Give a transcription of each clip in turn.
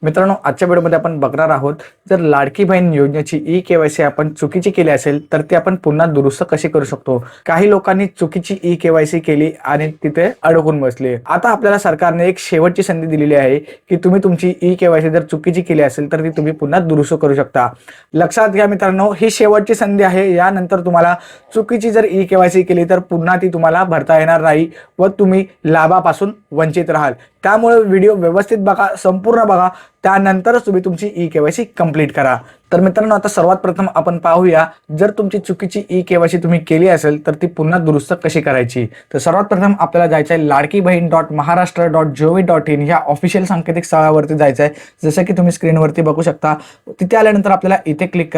मित्रांनो, आजच्या व्हिडिओमध्ये आपण बघणार आहोत, जर लाडकी बहीण योजनेची ई-केवायसी आपण चुकीची केली असेल तर ती आपण पुन्हा दुरुस्त कशी करू शकतो। काही लोकांनी चुकीची ई-केवायसी केली आणि तिथे अडकून बसले। आता आपल्याला सरकारने एक शेवटची संधी दिलेली आहे की तुम्ही तुमची ई-केवायसी जर चुकीची केली असेल तर ती तुम्ही पुन्हा दुरुस्त करू शकता। लक्षात घ्या मित्रांनो, ही शेवटची संधी आहे। यानंतर तुम्हाला चुकीची जर ई-केवायसी केली तर पुन्हा ती तुम्हाला भरता येणार नाही व तुम्ही लाभापासून वंचित राहाल। त्यामुळे व्हिडिओ व्यवस्थित बघा, संपूर्ण बघा, त्यानंतरच तुम्ही तुमची ई-केवायसी कंप्लीट करा। तर मित्रांनो, आता सर्वात प्रथम आपण पाहूया, जर तुमची चुकीची ई-केवायसी तुम्ही केली असेल तर ती पुन्हा दुरुस्त कशी करायची। तर सर्वात प्रथम आपल्याला जायचं आहे ladkibaheen.maharashtra.gov.in ह्या ऑफिशियल सांकेतिक स्थळावरती जायचं आहे। जसं की तुम्ही स्क्रीनवरती बघू शकता, तिथे आल्यानंतर आपल्याला इथे क्लिक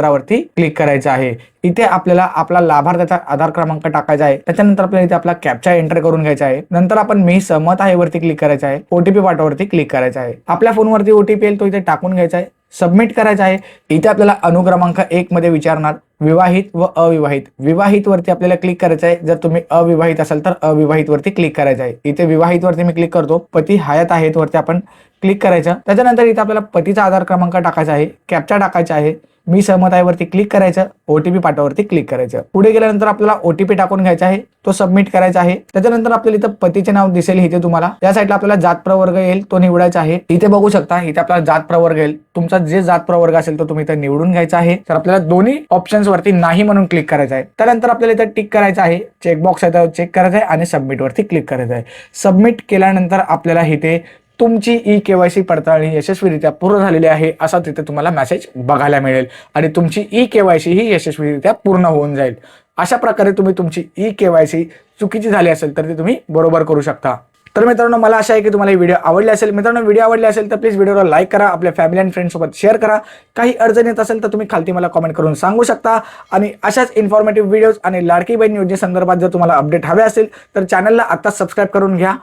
करायचं आहे। इथे आपल्याला आपला लाभार्थ्याचा आधार क्रमांक टाकायचा आहे। त्याच्यानंतर आपल्याला इथे आपला कॅप्चा एंटर करून घ्यायचा आहे। नंतर आपण मी सहमत आहे वरती क्लिक करायचं आहे। ओटीपी पाठवावरती क्लिक करायचं आहे। आपल्या फोनवरती ओटीपी येईल तो इथे टाकून घ्यायचा आहे, सबमिट करायचं आहे। इथे आपल्याला अनुक्रमांक 1 मध्ये विचारणार विवाहित व अविवाहित। विवाहित वरती आपल्याला क्लिक करायचं आहे। जर तुम्ही अविवाहित असाल तर अविवाहित वरती क्लिक करायचं आहे। इथे विवाहित वरती मी क्लिक करतो, पती हयात आहेत वरती आपण क्लिक करायचं। त्याच्यानंतर इथे आपल्याला पतीचा आधार क्रमांक टाकायचा आहे, कॅप्चा टाकायचा आहे, मी सहमत आहे वरती क्लिक करायचं, ओटीपी पाठवावरती क्लिक करायचं। पुढे गेल्यानंतर आपल्याला ओटीपी टाकून घ्यायचा आहे, तो सबमिट करायचा आहे। त्याच्यानंतर आपल्याला इथं पतीचे नाव दिसेल, इथे तुम्हाला या साईडला आपल्याला जात प्रवर्ग येईल, तो निवडायचा आहे। इथे बघू शकता, इथे आपल्याला जात प्रवर्ग येईल, तुमचा जे जात प्रवर्ग असेल तो तुम्ही इथे निवडून घ्यायचा आहे। तर आपल्याला दोन्ही ऑप्शन्स वरती नाही म्हणून क्लिक करायचं आहे। त्यानंतर आपल्याला इथे टिक करायचं आहे, चेकबॉक्स आहे चेक करायचं आहे आणि सबमिट वरती क्लिक करायचं आहे। सबमिट केल्यानंतर आपल्याला इथे तुमची ई-केवायसी पडताळणी यशस्वीरित्या पूर्ण झालेली आहे असा तिथे तुम्हाला मेसेज बघायला मिळेल आणि तुमची ई-केवायसी ही यशस्वीरित्या पूर्ण होऊन जाईल। अशा प्रकारे तुम्ही तुमची ई-केवायसी चुकीची झाली असेल तर ती तुम्ही बरोबर करू शकता। तर मित्रांनो, मला आशा आहे की तुम्हाला ही व्हिडिओ आवडली असेल। मित्रांनो, व्हिडिओ आवडली असेल तर प्लीज व्हिडिओला लाईक करा, आपल्या फॅमिली आणि फ्रेंड्स सोबत शेअर करा। काही अडचण येत असेल तर तुम्ही खालती मला कमेंट करून सांगू शकता। आणि अशाच इन्फॉर्मेटिव्ह व्हिडिओज आणि लाडकी बहीण योजनेसंदर्भात जर तुम्हाला अपडेट हवे असेल तर चॅनलला आता सबस्क्राईब करून घ्या।